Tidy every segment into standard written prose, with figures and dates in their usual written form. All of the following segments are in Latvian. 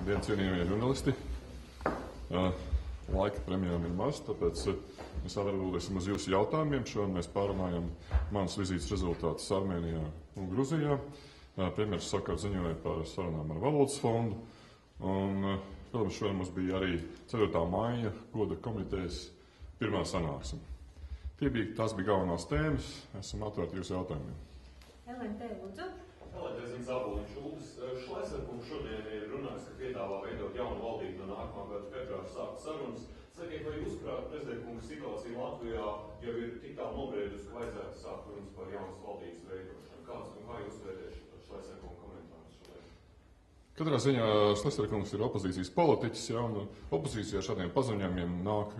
Labdien, cienījamie žurnālisti. Laika premjeram ir maz, tāpēc mēs atbildēsim uz jūsu jautājumiem. Šodien mēs pārunājam manas vizītes rezultātus Armēnijā un Gruzijā. Premjeras savukārt ziņoja par sarunām ar Valodas fondu. Un, protams, šodien mums bija arī 4. maija goda komitejas pirmā sanāksme. Tās bija galvenās tēmas. Esam atvērti jūsu jautājumiem. LNT, lūdzu. LNT Zaboliņš Uldis Šlaiserkungs šodien ir runājis, ka piedāvā veidot jaunu valdību no nākamā gada februāra sākt sarunas. Sakiet, vai jūs, prāt, prezidentkungs, situācija Latvijā jau ir tik tālu nobriedusi, ka vajadzētu sākt runas par jaunas valdības veidošanu? Kāds un kā jūs vērtējat Šlaiserkunga komentārus šodien? Katrā ziņā Šlaiserkungs ir opozīcijas politiķis, ja, un opozīcijā šādiem paziņojumiem nāk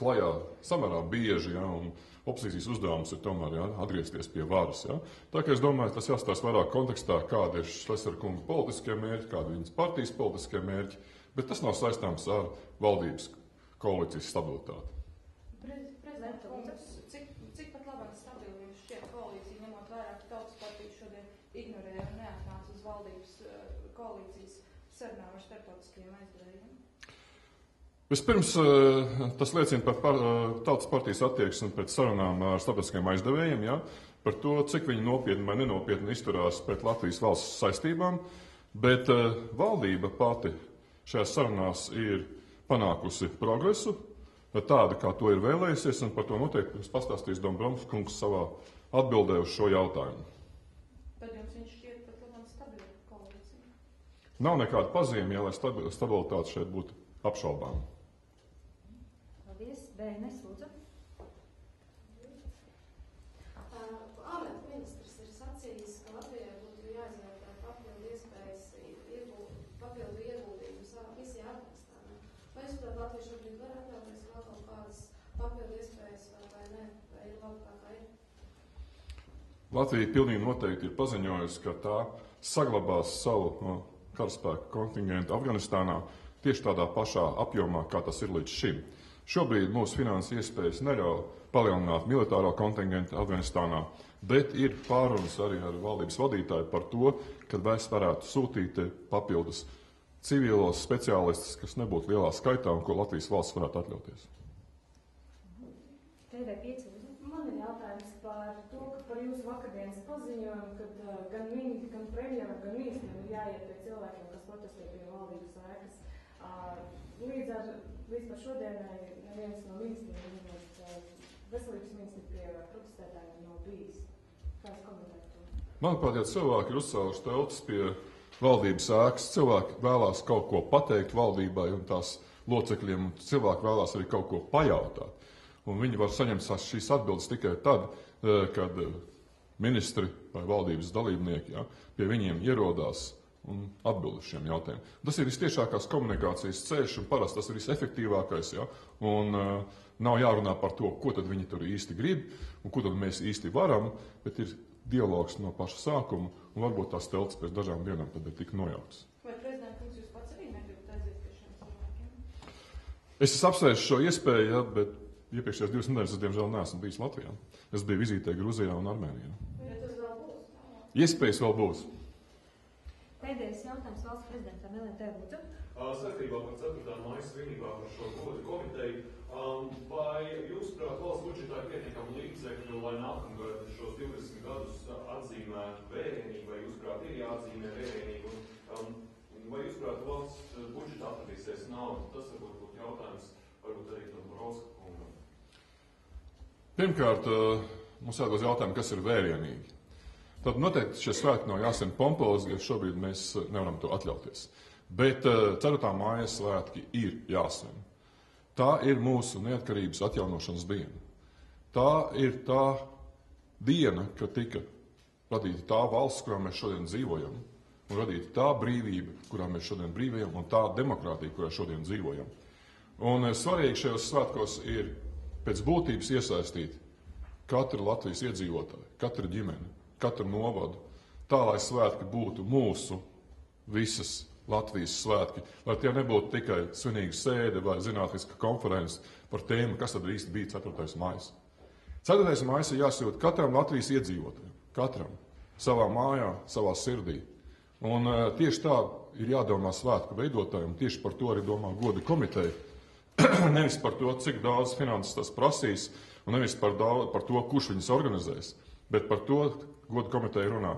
klajā samērā bieži, ja, un opozīcijas uzdevums ir tomēr atgriezties pie varas. Ja. Tā kā es domāju, tas jāstāsta vairāk kontekstā, kāda ir Šlaiserkunga politiskie mērķi, kāda ir viņas partijas politiskie mērķi, bet tas nav saistāms ar valdības koalīcijas stabilitāti. Prezidentkungs, cik pat labāk stabili jums šķiet koalīcija, ņemot vērā, ka Tautas partija šodien ignorēja un neatnāca uz valdības koalīcijas sarunām ar starptautiskajiem aizdevējiem? Vispirms tas liecina par Tautas partijas attieksmi pret sarunām ar starptautiskajiem aizdevējiem, ja, par to, cik viņi nopietni vai nenopietni izturās pret Latvijas valsts saistībām, bet valdība pati šajās sarunās ir panākusi progresu, tādu, kā to ir vēlējusies, un par to noteikti jums pastāstīs Dombrovskis savā atbildē uz šo jautājumu. Tad jums viņš šķiet pat labāk stabila koalīcija? Nav nekāda pazīme, ja, lai stabilitāte šeit būtu apšaubāma. Paldies. BNS, lūdzu. Ārlietu ministrs ir sacījis, ka Latvijai būtu jāizvērtē papildu iespējas papildu ieguldījumus misijā Afganistānā. Vai jūs, prāt, Latvija šobrīd var atļauties vēl kaut kādas papildu iespējas vai ne? Vai ir labi kā ir? Latvija pilnīgi noteikti ir paziņojusi, ka tā saglabās savu karaspēku kontingentu Afganistānā tieši tādā pašā apjomā, kā tas ir līdz šim. Šobrīd mūsu finanses iespējas neļauj palielināt militāro kontingentu Afganistānā, bet ir pārunas arī ar valdības vadītāju par to, ka mēs varētu sūtīt papildus civilos speciālistus, kas nebūtu lielā skaitā un ko Latvijas valsts varētu atļauties. TV5. Man ir jautājums par to, ka par jūsu vakardienas paziņojumu, kad gan viņi, gan premjeram, gan ministriem ir jāiet pie cilvēkiem, kas protestē pie valdības ēkas. Līdz par šodienai neviens no ministriem, veselības ministri pie protestētājiem nav bijis. Kā jūs komentējat to? Manuprāt, ja cilvēki ir uzcēluši teltis pie valdības ēkas, cilvēki vēlās kaut ko pateikt valdībai un tās locekļiem, un cilvēki vēlās arī kaut ko pajautāt. Un viņi var saņemt šīs atbildes tikai tad, kad ministri vai valdības dalībnieki pie viņiem ierodās un atbild uz šiem jautājumiem. Tas ir vistiešākās komunikācijas ceļš, un parasti tas ir visefektīvākais, un nav jārunā par to, ko tad viņi tur īsti grib, un ko tad mēs īsti varam, bet ir dialogs no paša sākuma, un varbūt tās telts pēc dažām dienām tad ir tik nojauktas. Vai prezidentkungs jūs pats arī negribat aiziet pie šiem cilvēkiem? Es apsvēršu šo iespēju, bet iepriekšējās 2 nedēļas es diemžēl neesmu bijis Latvijā. Es biju vizītē Gruzijā un Armēnijā. Vai tas vēl būs? Iespējas vēl būs. Pēdējais jautājums valsts prezidentam LNT, lūdzu. Saistībā par 4. maija svinībā par šo goda komiteju, vai jūs, prāt, valsts budžetā ir pietiekami līdzekļu, lai nākamgad šos 20 gadus atzīmētu vērienību, vai jūs, prāt, ir jāatzīmē vērienību, vai jūs, prāt, valsts budžetā atradīsies naudu? Tas varbūt būtu jautājums, varbūt arī Dombrovska kungam. Pirmkārt, mums jāatbilst jautājumu, kas ir vērienīgi. Tad noteikti šie svētki nav jāsien pompozi, jo šobrīd mēs nevaram to atļauties. Bet 4. māja svētki ir jāsien. Tā ir mūsu neatkarības atjaunošanas diena. Tā ir tā diena, kad tika radīta tā valsts, kurā mēs šodien dzīvojam, un radīta tā brīvība, kurā mēs šodien brīvojam, un tā demokrātija, kurā šodien dzīvojam. Un svarīgi šajos svētkos ir pēc būtības iesaistīt katru Latvijas iedzīvotāju, katru ģimeni, katru novadu, tā, lai svētki būtu mūsu visas Latvijas svētki, lai tie nebūtu tikai svinīga sēde vai zinātniska konference par tēmu, kas tad īsti bija 4. maijs. 4. maijs ir jāsūt katram Latvijas iedzīvotājam, katram savā mājā, savā sirdī. Un tieši tā ir jādomā svētku veidotājiem, tieši par to arī domā goda komiteja. Nevis par to, cik daudz finanses tas prasīs, un nevis par to, kurš viņas organizēs, bet par to goda komiteja runā,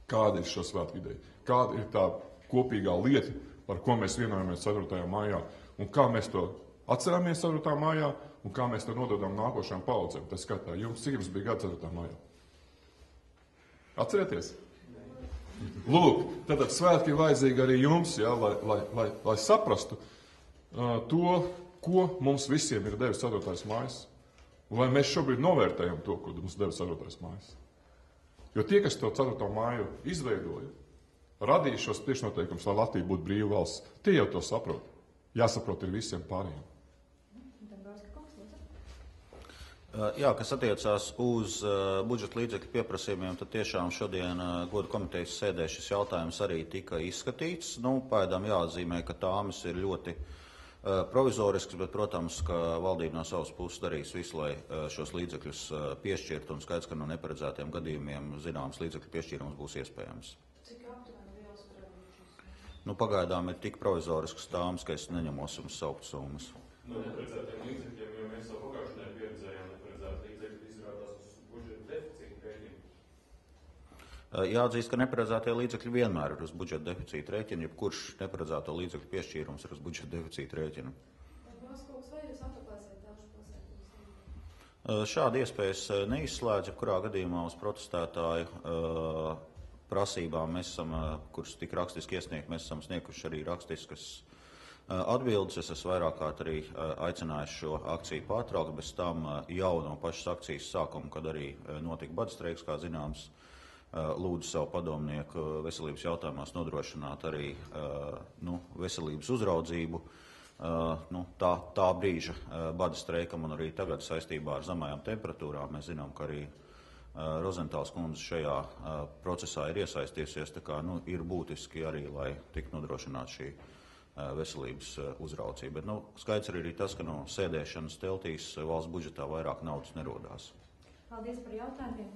kāda ir šo svētku ideja, kāda ir tā kopīgā lieta, par ko mēs vienojamies 4. maijā, un kā mēs to atceramies 4. maijā, un kā mēs to nododam nākošajām paudzēm. Tas skatā, cik jums bija gada 4. maijā? Atcerieties? Lūk, tad svētki ir vajadzīgi arī jums, ja, lai saprastu to, ko mums visiem ir devis 4. maijs, un lai mēs šobrīd novērtējam to, ko mums devis 4. maijs. Jo tie, kas to 4. maiju izveidoja, radīja šos priekšnoteikumus, lai Latvija būtu brīva valsts, tie jau to saprot. Jāsaprot ir visiem pārējiem. Jā, kas attiecās uz budžeta līdzekļu pieprasījumiem, tad tiešām šodien goda komitejas sēdē šis jautājums arī tika izskatīts. Pagaidām jāatzīmē, ka tāmas ir ļoti provizorisks, bet, protams, ka valdība no savas puses darīs visu, lai šos līdzekļus piešķirt, un skaidrs, ka no neparedzētiem gadījumiem zināms līdzekļu piešķīrums būs iespējams. Cik aptuveni liels varētu? Pagaidām ir tik provizorisks tāmas, ka es neņemos jums saukt summas. No neparedzētiem līdzekļiem, jo mēs jau pagājušajā nedēļā pieredzējām neparedzētu līdzekļu izrādās uz budžeta deficīta rēķina. Jāatzīst, ka neparedzētie līdzekļi vienmēr ir uz budžeta deficīta rēķina, jebkurš neparedzēto līdzekļu piešķīrums ir uz budžeta deficīta rēķina. Vai jūs apmeklēsiet dažu pasākumus? Šāda iespējas neizslēdz, jebkurā gadījumā uz protestētāju prasībām mēs esam, kuras tik rakstiski iesniegt, mēs esam snieguši arī rakstiskas atbildes. Es esmu vairāk kārt arī aicinājis šo akciju pārtraukt, bez tam jau no pašas akcijas sākuma, kad arī notika bada streiks, kā zināms, lūdzu savu padomnieku veselības jautājumos nodrošināt arī veselības uzraudzību. Tā brīža bada streikam un arī tagad saistībā ar zemajām temperatūrām. Mēs zinām, ka arī Rozentāls kundze šajā procesā ir iesaistījusies, tā kā ir būtiski arī, lai tiktu nodrošināta šī veselības uzraudzība. Bet skaidrs arī tas, ka no sēdēšanas teltīs valsts budžetā vairāk naudas nerodās. Paldies par jautājumiem.